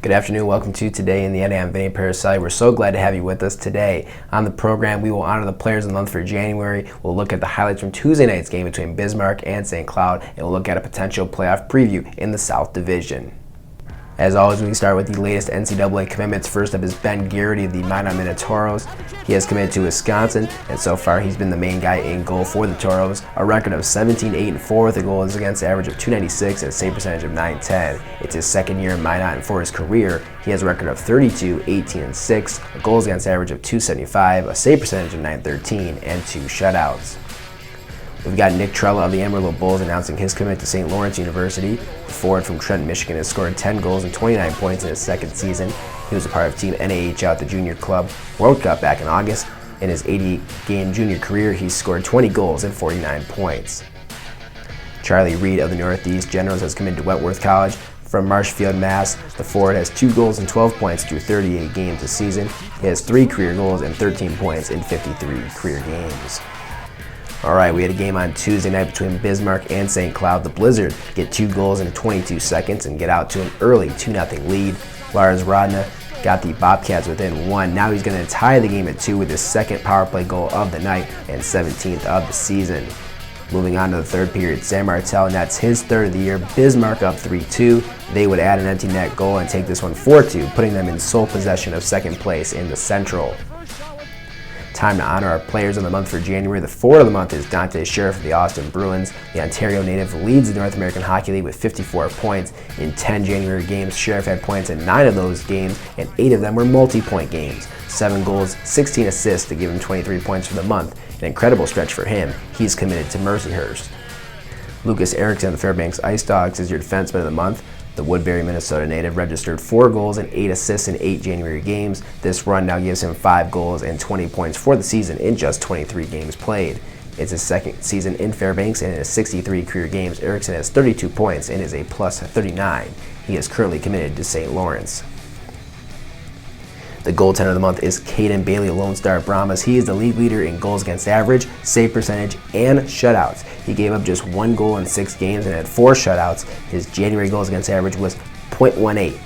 Good afternoon. Welcome to Today in the NA. I'm Vinny Parasali. We're so glad to have you with us today. On the program, we will honor the players of the month for January. We'll look at the highlights from Tuesday night's game between Bismarck and St. Cloud, and we'll look at a potential playoff preview in the South Division. As always, we start with the latest NCAA commitments. First up is Ben Garrity of the Minot Minotauros. He has committed to Wisconsin, and so far he's been the main guy in goal for the Toros. A record of 17-8-4 with a goal against average of .296 and a save percentage of .910. It's his second year in Minot, and for his career, he has a record of 32-18-6, a goals against average of .275, a save percentage of .913, and 2 shutouts. We've got Nick Trella of the Amarillo Bulls announcing his commitment to St. Lawrence University. The forward from Trenton, Michigan has scored 10 goals and 29 points in his second season. He was a part of Team NAHL at the Junior Club World Cup back in August. In his 80-game junior career, he's scored 20 goals and 49 points. Charlie Reed of the Northeast Generals has committed to Wentworth College. From Marshfield, Mass., the forward has 2 goals and 12 points through 38 games this season. He has 3 career goals and 13 points in 53 career games. All right, we had a game on Tuesday night between Bismarck and St. Cloud. The Blizzard get 2 goals in 22 seconds and get out to an early 2-0 lead. Lars Rodna got the Bobcats within 1. Now he's going to tie the game at 2 with his second power play goal of the night and 17th of the season. Moving on to the third period, Sam Martell nets his third of the year. Bismarck up 3-2. They would add an empty net goal and take this one 4-2, putting them in sole possession of second place in the Central. Time to honor our players of the month for January. The forward of the month is Dante Sheriff of the Austin Bruins. The Ontario native leads the North American Hockey League with 54 points. In 10 January games, Sheriff had points in 9 of those games, and 8 of them were multi-point games. 7 goals, 16 assists to give him 23 points for the month. An incredible stretch for him. He's committed to Mercyhurst. Lucas Erickson of the Fairbanks Ice Dogs is your defenseman of the month. The Woodbury, Minnesota native registered 4 goals and 8 assists in 8 January games. This run now gives him 5 goals and 20 points for the season in just 23 games played. It's his second season in Fairbanks, and in his 63 career games, Erickson has 32 points and is a +39. He is currently committed to St. Lawrence. The goaltender of the month is Caden Bailey of Lone Star Brahmas. He is the league leader in goals against average, save percentage, and shutouts. He gave up just 1 goal in 6 games and had 4 shutouts. His January goals against average was .18.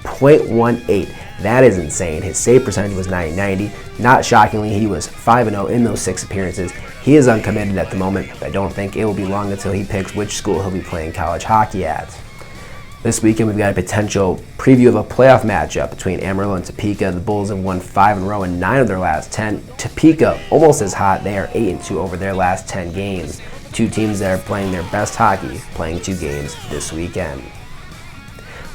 .18. That is insane. His save percentage was .990. Not shockingly, he was 5-0 in those 6 appearances. He is uncommitted at the moment, but I don't think it will be long until he picks which school he'll be playing college hockey at. This weekend, we've got a potential preview of a playoff matchup between Amarillo and Topeka. The Bulls have won 5 in a row and 9 of their last 10. Topeka, almost as hot. They are 8-2 over their last 10 games. 2 teams that are playing their best hockey, playing 2 games this weekend.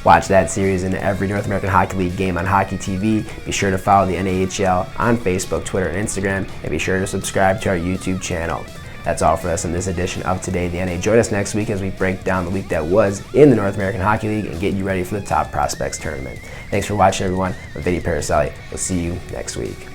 Watch that series in every North American Hockey League game on Hockey TV. Be sure to follow the NAHL on Facebook, Twitter, and Instagram, and be sure to subscribe to our YouTube channel. That's all for us in this edition of Today in the NA. Join us next week as we break down the week that was in the North American Hockey League and get you ready for the Top Prospects Tournament. Thanks for watching, everyone. I'm Vinny Parasali. We'll see you next week.